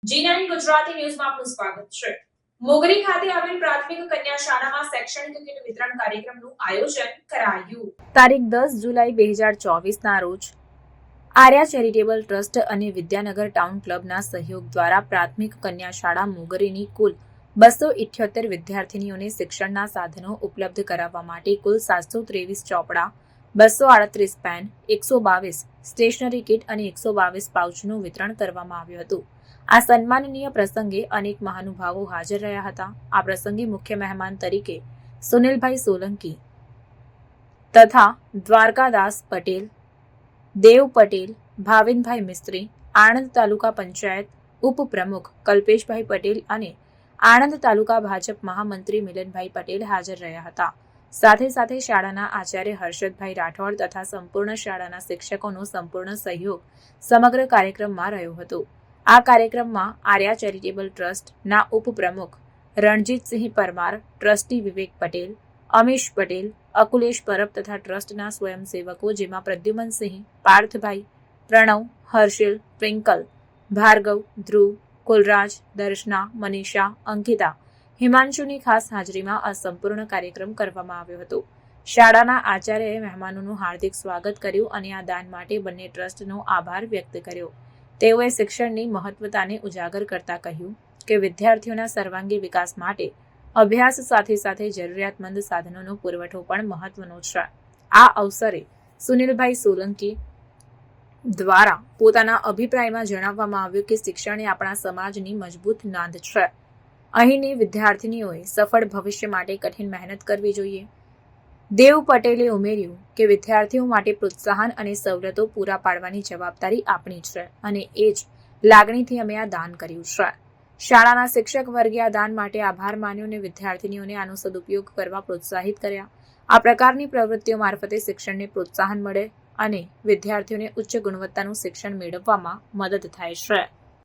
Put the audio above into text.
G9 Gujarati ન્યૂઝમાં આપનું સ્વાગત છે. મોગરી ખાતે આવેલ પ્રાથમિક કન્યા શાળામાં શૈક્ષણિક કીટ વિતરણ કાર્યક્રમનું આયોજન કરાયું. તારીખ 10 જુલાઈ 2024ના રોજ આર્યા ચેરિટેબલ ટ્રસ્ટ અને વિદ્યાનગર ટાઉન ક્લબના સહયોગ દ્વારા પ્રાથમિક કન્યા શાળા મોગરીની કુલ 278 વિદ્યાર્થીનીઓને શિક્ષણના સાધનો ઉપલબ્ધ કરાવવા માટે કુલ 723 ચોપડા, 238 પેન, 122 સ્ટેશનરી કીટ અને 122 પાઉચનું વિતરણ કરવામાં આવ્યું હતું. આ સન્માનનીય પ્રસંગે અનેક મહાનુભાવો હાજર રહ્યા હતા. આ પ્રસંગે મુખ્ય મહેમાન તરીકે સુનિલભાઈ સોલંકી તથા દ્વારકાદાસ પટેલ, દેવ પટેલ, ભાવિનભાઈ મિસ્ત્રી, આણંદ તાલુકા પંચાયત ઉપપ્રમુખ કલ્પેશભાઈ પટેલ અને આણંદ તાલુકા ભાજપ મહામંત્રી મિલનભાઈ પટેલ હાજર રહ્યા હતા. સાથે સાથે શાળાના આચાર્ય હર્ષદભાઈ રાઠોડ તથા સંપૂર્ણ શાળાના શિક્ષકોનો સંપૂર્ણ સહયોગ સમગ્ર કાર્યક્રમમાં રહ્યો હતો. આ કાર્યક્રમમાં આર્યા ચેરિટેબલ ટ્રસ્ટના ઉપપ્રમુખ રણજીતસિંહ પરમાર, ટ્રસ્ટી વિવેક પટેલ, અમીશ પટેલ, અકુલેશ પરબ તથા ટ્રસ્ટના સ્વયંસેવકો જેમાં પ્રદ્યુમનસિંહ, પાર્થભાઈ, પ્રણવ, હર્ષિલ, ટ્વિંકલ, ભાર્ગવ, ધ્રુવ, કુલરાજ, દર્શના, મનીષા, અંકિતા, હિમાંશુની ખાસ હાજરીમાં આ સંપૂર્ણ કાર્યક્રમ કરવામાં આવ્યો હતો. શાળાના આચાર્યએ મહેમાનોનું હાર્દિક સ્વાગત કર્યું અને આ દાન માટે બંને ટ્રસ્ટનો આભાર વ્યક્ત કર્યો. તેઓએ શિક્ષણની મહત્વતાને ઉજાગર કરતા કહ્યું કે વિદ્યાર્થીઓના સર્વાંગી વિકાસ માટે અભ્યાસ સાથે સાથે જરૂરિયાતમંદ સાધનોનો પુરવઠો પણ મહત્વનો છે. આ અવસરે સુનિલભાઈ સોલંકી દ્વારા પોતાના અભિપ્રાયમાં જણાવવામાં આવ્યું કે શિક્ષણ એ આપણા સમાજની મજબૂત નાંદ છે. અહીંની વિદ્યાર્થીનીઓએ સફળ ભવિષ્ય માટે કઠિન મહેનત કરવી જોઈએ. દેવ પટેલે ઉમેર્યું કે વિદ્યાર્થીઓ માટે પ્રોત્સાહન અને સવલતો પૂરા પાડવાની જવાબદારી આપણી છે અને એ જ લાગણીથી અમે આ દાન કર્યું છે. શાળાના શિક્ષક વર્ગે આ દાન માટે આભાર માન્યો અને વિદ્યાર્થીનીઓને આનો સદુપયોગ કરવા પ્રોત્સાહિત કર્યા. આ પ્રકારની પ્રવૃત્તિઓ મારફતે શિક્ષણને પ્રોત્સાહન મળે અને વિદ્યાર્થીઓને ઉચ્ચ ગુણવત્તાનું શિક્ષણ મેળવવામાં મદદ થાય છે.